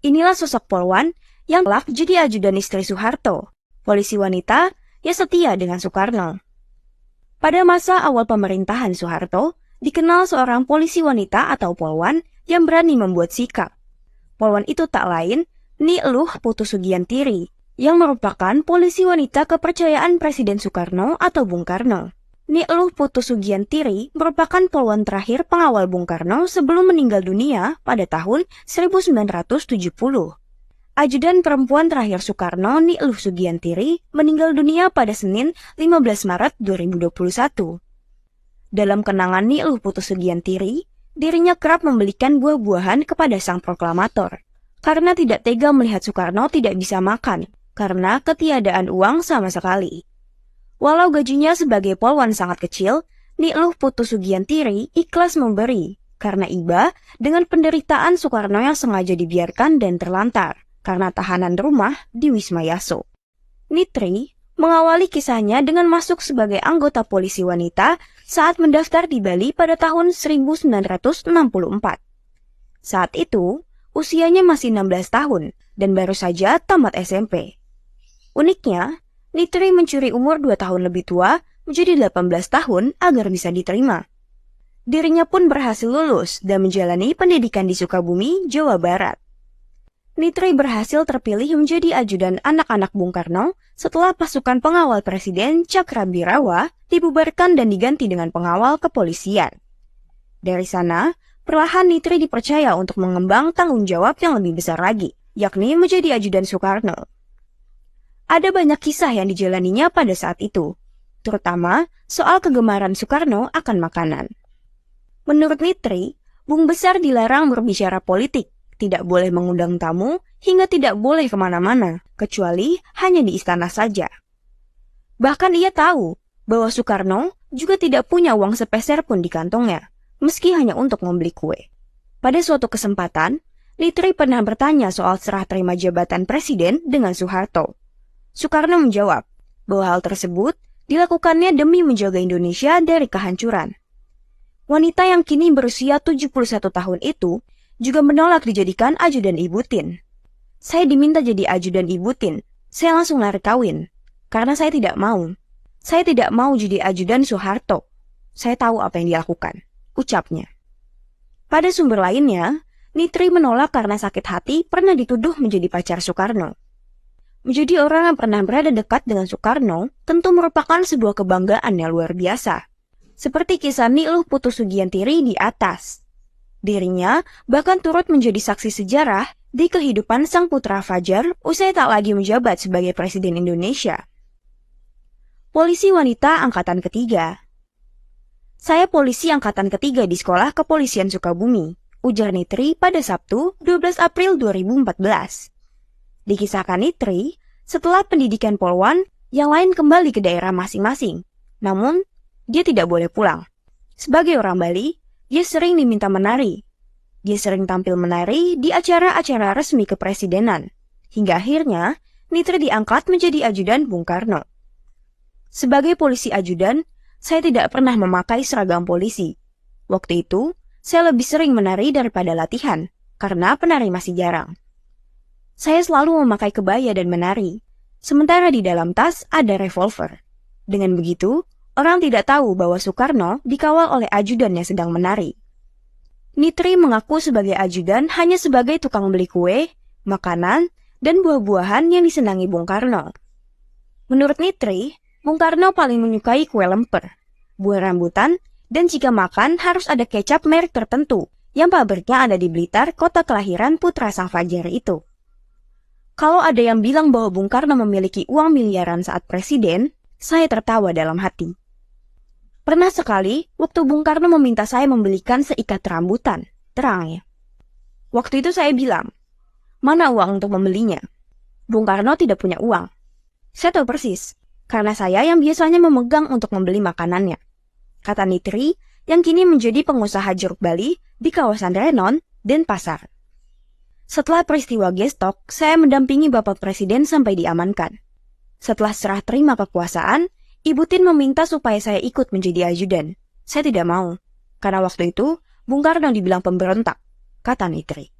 Inilah sosok polwan yang kelak jadi ajudan istri Soeharto, polisi wanita yang setia dengan Soekarno. Pada masa awal pemerintahan Soeharto, dikenal seorang polisi wanita atau polwan yang berani membuat sikap. Polwan itu tak lain Ni Eluh Putu Sugiantiri, yang merupakan polisi wanita kepercayaan Presiden Soekarno atau Bung Karno. Ni Eluh Putu Sugiantiri merupakan polwan terakhir pengawal Bung Karno sebelum meninggal dunia pada tahun 1970. Ajudan perempuan terakhir Soekarno, Ni Eluh Sugiantiri, meninggal dunia pada Senin 15 Maret 2021. Dalam kenangan Ni Eluh Putu Sugiantiri, dirinya kerap membelikan buah-buahan kepada sang proklamator, karena tidak tega melihat Soekarno tidak bisa makan, karena ketiadaan uang sama sekali. Walau gajinya sebagai polwan sangat kecil, Ni Eluh Putu Sugiantiri ikhlas memberi, karena iba dengan penderitaan Soekarno yang sengaja dibiarkan dan terlantar karena tahanan rumah di Wisma Yaso. Nitri mengawali kisahnya dengan masuk sebagai anggota polisi wanita saat mendaftar di Bali pada tahun 1964. Saat itu, usianya masih 16 tahun dan baru saja tamat SMP. Uniknya, Nitri mencuri umur 2 tahun lebih tua menjadi 18 tahun agar bisa diterima. Dirinya pun berhasil lulus dan menjalani pendidikan di Sukabumi, Jawa Barat. Nitri berhasil terpilih menjadi ajudan anak-anak Bung Karno setelah pasukan pengawal Presiden Cakrabirawa dibubarkan dan diganti dengan pengawal kepolisian. Dari sana, perlahan Nitri dipercaya untuk mengembang tanggung jawab yang lebih besar lagi, yakni menjadi ajudan Soekarno. Ada banyak kisah yang dijalaninya pada saat itu, terutama soal kegemaran Soekarno akan makanan. Menurut Nitri, Bung Besar dilarang berbicara politik, tidak boleh mengundang tamu, hingga tidak boleh kemana-mana, kecuali hanya di istana saja. Bahkan ia tahu bahwa Soekarno juga tidak punya uang sepeser pun di kantongnya, meski hanya untuk membeli kue. Pada suatu kesempatan, Nitri pernah bertanya soal serah terima jabatan presiden dengan Soeharto. Soekarno menjawab bahwa hal tersebut dilakukannya demi menjaga Indonesia dari kehancuran. Wanita yang kini berusia 71 tahun itu juga menolak dijadikan ajudan Ibu Tien. Saya diminta jadi ajudan Ibu Tien. Saya langsung lari kawin, karena saya tidak mau. Saya tidak mau jadi ajudan Soeharto. Saya tahu apa yang dilakukan, ucapnya. Pada sumber lainnya, Nitri menolak karena sakit hati pernah dituduh menjadi pacar Soekarno. Menjadi orang yang pernah berada dekat dengan Soekarno tentu merupakan sebuah kebanggaan yang luar biasa. Seperti kisah Ni Eluh Putu Sugiantiri di atas. Dirinya bahkan turut menjadi saksi sejarah di kehidupan sang putra Fajar usai tak lagi menjabat sebagai Presiden Indonesia. Polisi wanita angkatan ketiga. Saya polisi angkatan ketiga di Sekolah Kepolisian Sukabumi, ujar Nitri pada Sabtu 12 April 2014. Dikisahkan Nitri, setelah pendidikan polwan, yang lain kembali ke daerah masing-masing. Namun, dia tidak boleh pulang. Sebagai orang Bali, dia sering diminta menari. Dia sering tampil menari di acara-acara resmi kepresidenan. Hingga akhirnya, Nitri diangkat menjadi ajudan Bung Karno. Sebagai polisi ajudan, saya tidak pernah memakai seragam polisi. Waktu itu, saya lebih sering menari daripada latihan, karena penari masih jarang. Saya selalu memakai kebaya dan menari, sementara di dalam tas ada revolver. Dengan begitu, orang tidak tahu bahwa Soekarno dikawal oleh ajudan yang sedang menari. Nitri mengaku sebagai ajudan hanya sebagai tukang beli kue, makanan, dan buah-buahan yang disenangi Bung Karno. Menurut Nitri, Bung Karno paling menyukai kue lemper, buah rambutan, dan jika makan harus ada kecap merek tertentu yang pabriknya ada di Blitar, kota kelahiran putra sang Fajar itu. Kalau ada yang bilang bahwa Bung Karno memiliki uang miliaran saat presiden, saya tertawa dalam hati. Pernah sekali, waktu Bung Karno meminta saya membelikan seikat rambutan, terangnya. Waktu itu saya bilang, mana uang untuk membelinya? Bung Karno tidak punya uang. Saya tahu persis, karena saya yang biasanya memegang untuk membeli makanannya. Kata Nitri, yang kini menjadi pengusaha jeruk Bali di kawasan Renon dan Pasar. Setelah peristiwa Gestok, saya mendampingi Bapak Presiden sampai diamankan. Setelah serah terima kekuasaan, Ibu Tien meminta supaya saya ikut menjadi ajudan. Saya tidak mau, karena waktu itu Bung Karno dibilang pemberontak, kata Nitri.